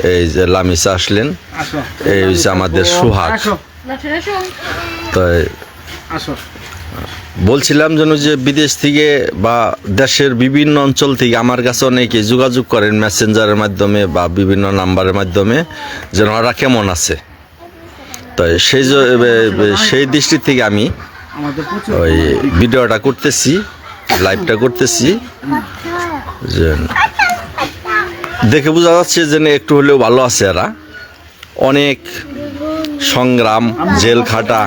এই যে লামিসা আসলেন, এই হচ্ছে আমাদের সোহাগ। তো বলছিলাম যেন যে বিদেশ থেকে বা দেশের বিভিন্ন অঞ্চল থেকে আমার কাছে অনেকে যোগাযোগ করেন মেসেঞ্জারের মাধ্যমে বা বিভিন্ন নাম্বারের মাধ্যমে, যেন ওরা কেমন আছে। তো সেই দৃষ্টি থেকে আমি ওই ভিডিওটা করতেছি, লাইভটা করতেছি, যে দেখে বোঝা যাচ্ছে যে একটু হলেও ভালো আছে। এরা অনেক সংগ্রাম, জেল খাটা,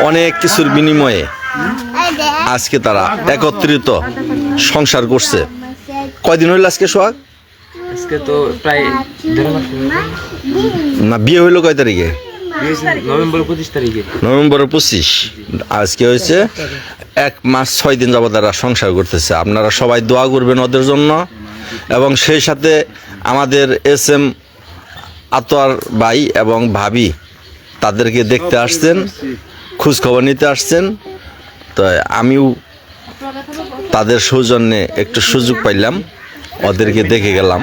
অনেক কিছুর বিনিময়ে আজকে তারা একত্রিত সংসার করছে। কয়দিন হইল আজকে সোহাগ? আজকে তো প্রায় না, বিয়ে হইলো কয় তারিখে? নভেম্বর 25 তারিখে। নভেম্বর 25। আজকে হয়েছে 1 মাস 6 দিন যাবত তারা সংসার করতেছে। আপনারা সবাই দোয়া করবেন ওদের জন্য, এবং সেই সাথে আমাদের SM আতোয়ার ভাই এবং ভাবি তাদেরকে দেখতে আসছেন, খোঁজ খবর নিতে আসছেন। তো আমিও তাদের সৌজন্যে একটু সুযোগ পাইলাম, ওদেরকে দেখে গেলাম।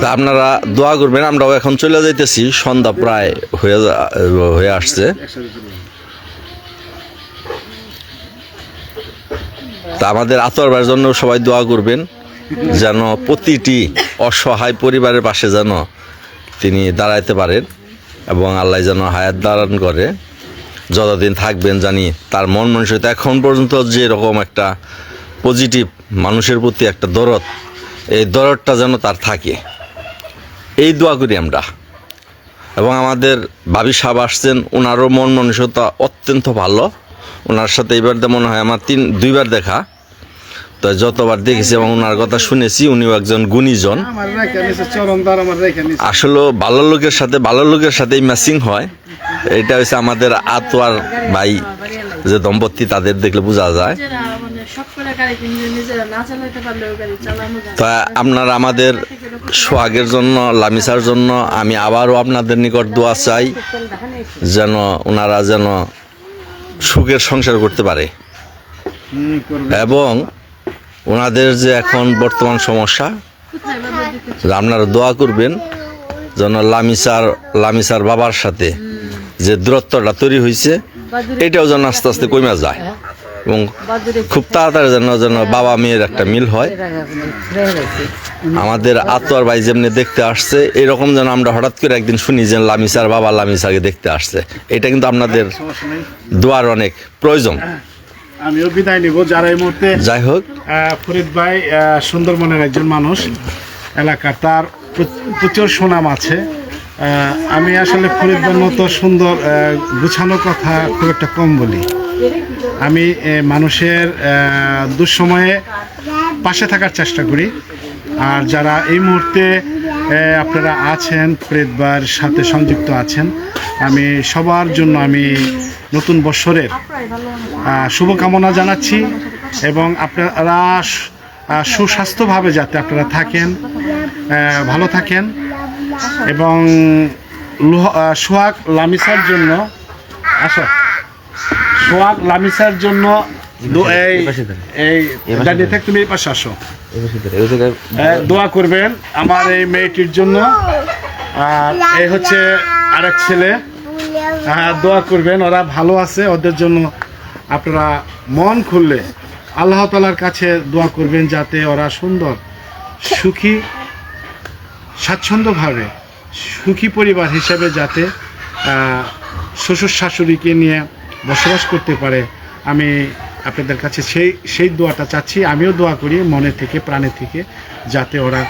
তা আপনারা দোয়া করবেন। আমরাও এখন চলে যাইতেছি, সন্ধ্যা প্রায় হয়ে আসছে। তা আমাদের আতর ভাইয়ের জন্য সবাই দোয়া করবেন, যেন প্রতিটি অসহায় পরিবারের পাশে যেন তিনি দাঁড়াইতে পারেন, এবং আল্লাহ যেন হায়াত দান করে, যতদিন থাকবেন। জানি তার মন মানসিকতা এখন পর্যন্ত যে রকম একটা পজিটিভ, মানুষের প্রতি একটা দরদ, এই দরদটা যেন তার থাকে, এই দোয়া করি আমরা। এবং আমাদের ভাবি সাহেব আসছেন, ওনারও মন মানসিকতা অত্যন্ত ভালো। ওনার সাথে এবার মনে হয় আমার 2বার দেখা। তো যতবার দেখেছি এবং ওনার কথা শুনেছি, উনিও একজন গুণীজন। আসলে ভালো লোকের সাথেই ম্যাচিং হয়। এটা হচ্ছে আমাদের আতোয়ার ভাই যে দম্পতি, তাদের দেখলে বোঝা যায়। তা আপনারা আমাদের সোহাগের জন্য, লামিসার জন্য আমি আবারও আপনাদের নিকট দোয়া চাই, যেন ওনারা যেন সুখের সংসার করতে পারে, এবং ওনাদের যে এখন বর্তমান সমস্যা, আপনারা দোয়া করবেন যেন লামিসার বাবার সাথে যে দূরত্বটা তৈরি হয়েছে, এটাও যেন আস্তে আস্তে কমে যায়, এবং খুব তাড়াতাড়ি যেন বাবা মেয়ের একটা মিল হয়। আমাদের আতোয়ার ভাই যেমনি দেখতে আসছে, এরকম যেন আমরা হঠাৎ করে একদিন শুনি যে লামিসার বাবা লামিসাকে দেখতে আসছে। এটা কিন্তু আপনাদের দোয়ার অনেক প্রয়োজন। আমিও বিদায় নিব। যারা এই মুহূর্তে, যাই হোক, ফরিদ ভাই সুন্দরবনের একজন মানুষ, এলাকার তার প্রচুর সুনাম আছে। আমি আসলে ফরিদ ভাইয়ের মতো সুন্দর গুছানো কথা খুব একটা কম বলি। আমি মানুষের দুঃসময়ে পাশে থাকার চেষ্টা করি। আর যারা এই মুহূর্তে আপনারা আছেন, ফরিদ ভাইয়ের সাথে সংযুক্ত আছেন, আমি সবার জন্য আমি নতুন বৎসরের শুভকামনা জানাচ্ছি, এবং আপনারা সুস্বাস্থ্যভাবে যাতে আপনারা থাকেন, ভালো থাকেন। এবং সোহাগ লামিসার জন্য তুমি এই পাশে আসো, দোয়া করবেন আমার এই মেয়েটির জন্য। আর এই হচ্ছে আরেক ছেলে, দোয়া করবেন, ওরা ভালো আছে, ওদের জন্য আপনারা মন খুললে আল্লাহ তাআলার কাছে দোয়া করবেন, যাতে ওরা সুন্দর, সুখী, স্বাচ্ছন্দ্যভাবে সুখী পরিবার হিসেবে যাতে শ্বশুর শাশুড়িকে নিয়ে বসবাস করতে পারে। আমি আপনাদের কাছে সেই দোয়াটা চাচ্ছি। আমিও দোয়া করি মনে থেকে, প্রাণে থেকে, যাতে ওরা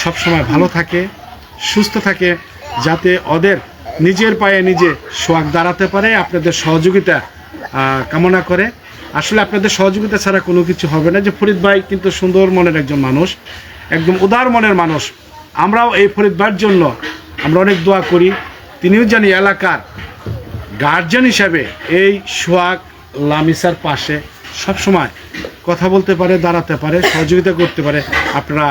সবসময় ভালো থাকে, সুস্থ থাকে, যাতে ওদের নিজের পায়ে নিজে সোহাগ দাঁড়াতে পারে। আপনাদের সহযোগিতা কামনা করে। আসলে আপনাদের সহযোগিতা ছাড়া কোনো কিছু হবে না। যে ফরিদ ভাই কিন্তু সুন্দর মনের একজন মানুষ, একদম উদার মনের মানুষ। আমরাও এই ফরিদ ভাইয়ের জন্য আমরা অনেক দোয়া করি। তিনিও জানি এলাকার গার্জিয়ান হিসাবে এই সোহাগ লামিসার পাশে সবসময় কথা বলতে পারে, দাঁড়াতে পারে, সহযোগিতা করতে পারে। আপনারা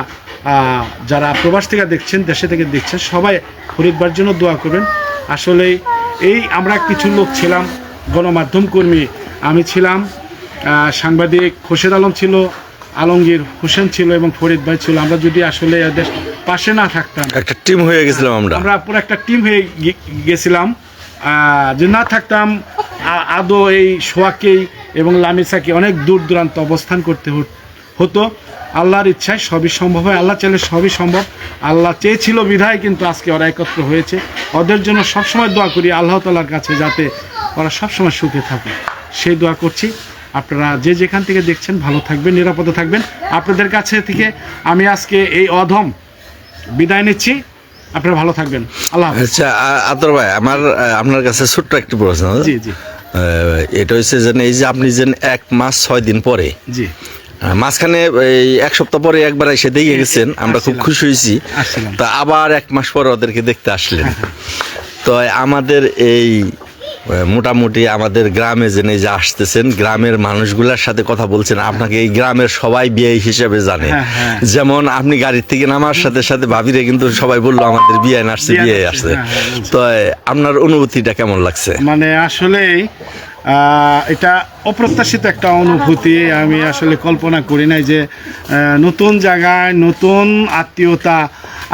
যারা প্রবাস থেকে দেখছেন, দেশে থেকে দেখছেন, সবাই ফরিদ ভাইয়ের জন্য দোয়া করবেন। আসলেই এই আমরা কিছু লোক ছিলাম, গণমাধ্যম কর্মী, আমি ছিলাম, সাংবাদিক খোরশেদ আলম ছিল, আলমগীর হোসেন ছিল এবং ফরিদ ভাই ছিল, আমরা যদি আসলে এদের পাশে না থাকতাম, একটা টিম হয়ে গেছিলাম আমরা। আমরা পুরো একটা টিম হয়ে গেছিলাম, যদি না থাকতাম আদৌ এই সোয়াকেই এবং লামিসাকে অনেক দূর দূরান্ত অবস্থান করতে হতো। আল্লাহর ইচ্ছায় সবই সম্ভব হয়, আল্লাহ চাইলে সবই সম্ভব। আল্লাহ চেয়েছিল বিধায় কিন্তু আজকে ওরা একত্র হয়েছে। ওদের জন্য সবসময় দোয়া করি আল্লাহ তাআলার কাছে যাতে ওরা সবসময় সুখে থাকে, সেই দোয়া করছি। আপনারা যে যেখান থেকে দেখছেন ভালো থাকবেন, নিরাপদে থাকবেন। আপনাদের কাছে থেকে আমি আজকে এই অধম বিদায় নিচ্ছি। আপনারা ভালো থাকবেন, আল্লাহ হাফেজ। আচ্ছা আতর ভাই, আপনার কাছে ছোট্ট একটি প্রশ্ন। জি জি এটা হচ্ছে যে এই যে আপনি যে 1 মাস 6 দিন পরে, জি মাঝখানে এই 1 সপ্তাহ পরে একবার এসে দেখে গেছেন, আমরা খুব খুশি হয়েছি। আসছিলাম। তা আবার 1 মাস পরে ওদেরকে দেখতে আসলেন। তো আমাদের এই মোটামুটি আমাদের গ্রামে যে আসতেছেন, গ্রামের মানুষগুলোর সাথে কথা বলছেন, আপনাকে এই গ্রামের সবাই বিয়ে হিসেবে জানে। যেমন আপনি গাড়ির থেকে নামার সাথে সাথে ভাবিরে কিন্তু সবাই বললো আমাদের বিয়ে আসছে, বিয়ে আসছে। তো আপনার অনুভূতিটা কেমন লাগছে? মানে আসলেই এটা অপ্রত্যাশিত একটা অনুভূতি। আমি আসলে কল্পনা করি নাই যে নতুন জায়গায় নতুন আত্মীয়তা,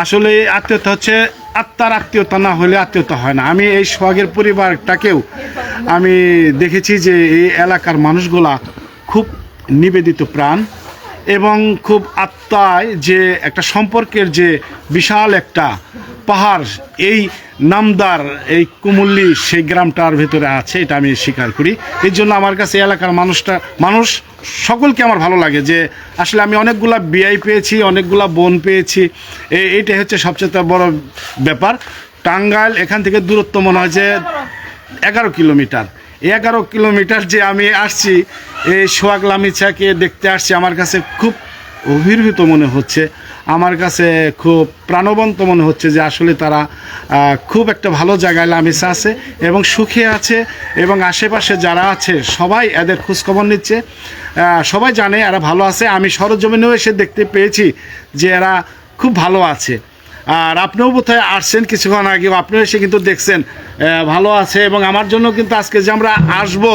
আসলে আত্মীয়তা হচ্ছে আত্মার আত্মীয়তা, না হলে আত্মীয়তা হয় না। আমি এই সোহাগের পরিবারটাকেও আমি দেখেছি যে এই এলাকার মানুষগুলা খুব নিবেদিত প্রাণ এবং খুব আত্মায় যে একটা সম্পর্কের যে বিশাল একটা পাহাড়, এই নামদার এই কুমুল্লি সেই গ্রামটার ভেতরে আছে, এটা আমি স্বীকার করি। এই জন্য আমার কাছে এলাকার মানুষ সকলকে আমার ভালো লাগে যে আসলে আমি অনেকগুলা বিয়াই পেয়েছি, অনেকগুলা বোন পেয়েছি। এইটাই হচ্ছে সবচেয়ে বড় ব্যাপার। টাঙ্গাইল এখান থেকে দূরত্ব মনে হয় যে 11 কিলোমিটার। 11 কিলোমিটার যে আমি আসছি, এই সোহাগ লামিসাকে দেখতে আসছি, আমার কাছে খুব অভিভূত মনে হচ্ছে, আমার কাছে খুব প্রাণবন্ত মনে হচ্ছে যে আসলে তারা খুব একটা ভালো জায়গায় লামিসা আছে এবং সুখে আছে, এবং আশেপাশে যারা আছে সবাই এদের খোঁজখবর নিচ্ছে, সবাই জানে এরা ভালো আছে। আমি সরজমিনেও এসে দেখতে পেয়েছি যে এরা খুব ভালো আছে। আর আপনিও বোধহয় আসছেন কিছুক্ষণ আগেও, আপনিও এসে কিন্তু দেখছেন ভালো আছে। এবং আমার জন্য কিন্তু আজকে যে আমরা আসবো,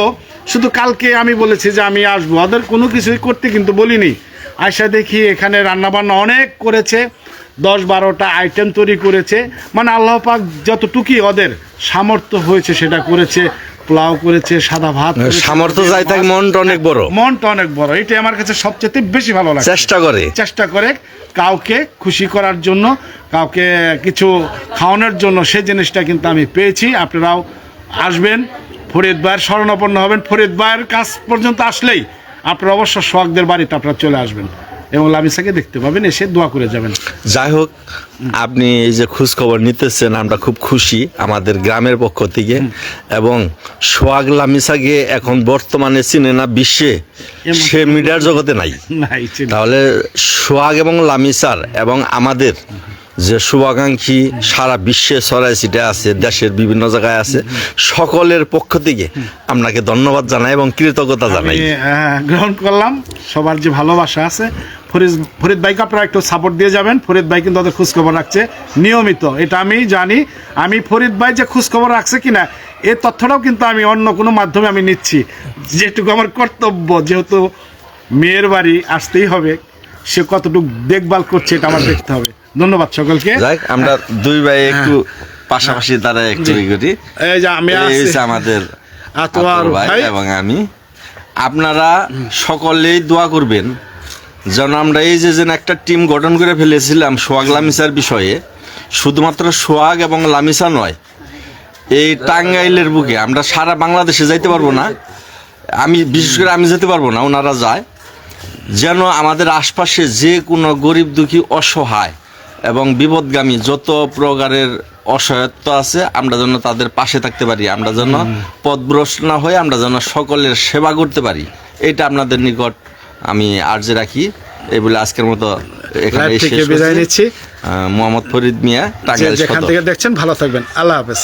শুধু কালকে আমি বলেছি যে আমি আসবো, ওদের কোনো কিছুই করতে কিন্তু বলিনি। আয়সা দেখি এখানে রান্নাবান্না অনেক করেছে, 10-12টা আইটেম তৈরি করেছে, মানে আল্লাহ পাক যতটুকুই ওদের সামর্থ্য হয়েছে সেটা করেছে। পোলাও করেছে, সাদা ভাত করেছে। সামর্থ্য যাই থাক, মনটা অনেক বড়, মনটা অনেক বড়। এটাই আমার কাছে সবচেয়ে বেশি ভালো লাগে। চেষ্টা করে কাউকে খুশি করার জন্য, কাউকে কিছু খাওয়ানোর জন্য, সেই জিনিসটা কিন্তু আমি পেয়েছি। আপনারাও আসবেন, ফরিদ ভাইয়ের শরণাপন্ন হবেন। ফরিদ ভাইয়ের কাছ পর্যন্ত আসলেই আপনারা অবশ্য সোহাগদের বাড়িতে আপনারা চলে আসবেন এবং লামিসাকে দেখতে পাবেন, এসে দোয়া করে যাবেন। যাই হোক, আপনি এই যে খোঁজ খবর নিতেছেন, আমরা খুব খুশি আমাদের গ্রামের পক্ষ থেকে। এবং সোহাগ লামিসাকে এখন বর্তমানে চিনে না বিশ্বে, সে মিডিয়ার জগতে নাই। তাহলে সোহাগ এবং লামিসার এবং আমাদের যে শুভাকাঙ্ক্ষী সারা বিশ্বে ছড়াই ছিটে আছে, দেশের বিভিন্ন জায়গায় আছে, সকলের পক্ষ থেকে আপনাকে ধন্যবাদ জানাই এবং কৃতজ্ঞতা জানাই। গ্রহণ করলাম সবার যে ভালোবাসা আছে। ফরিদ ভাইকে আপনারা একটু সাপোর্ট দিয়ে যাবেন। ফরিদ ভাই কিন্তু ওদের খোঁজখবর রাখছে নিয়মিত, এটা আমি জানি। আমি ফরিদ ভাই যে খোঁজখবর রাখছে কিনা এই তথ্যটাও কিন্তু আমি অন্য কোনো মাধ্যমে আমি নিচ্ছি, যেটুকু আমার কর্তব্য, যেহেতু মেয়ের বাড়ি আসতেই হবে, সে কতটুকু দেখভাল করছে এটা আমার দেখতে হবে। ধন্যবাদ সকলকে। আমরা দুই ভাই একটু পাশাপাশি দ্বারা একটু করি। এই যে আমি আমাদের আতোয়ার ভাই এবং আমি, আপনারা সকলেই দোয়া করবেন যেন আমরা এই যে একটা টিম গঠন করে ফেলেছিলাম সোহাগ লামিসার বিষয়ে, শুধুমাত্র সোহাগ এবং লামিসা নয়, এই টাঙ্গাইলের বুকে আমরা সারা বাংলাদেশে যাইতে পারবো না, আমি বিশেষ করে আমি যেতে পারবো না, ওনারা যায়, যেন আমাদের আশপাশে যে কোনো গরিব দুঃখী অসহায় এবং বিপদগামী যত প্রকারের অসহায়ত্ব আছে, আমরা যেন তাদের পাশে থাকতে পারি, আমরা যেন পথভ্রষ্ট না হয়ে আমরা যেন সকলের সেবা করতে পারি, এটা আপনাদের নিকট আমি আর্জি রাখি। এই বলে আজকের মতো এখানে বিদায় নিচ্ছি। মোহাম্মদ ফরিদ মিয়া, টাঙ্গাইল। যেখান থেকে দেখছেন ভালো থাকবেন, আল্লাহ হাফেজ।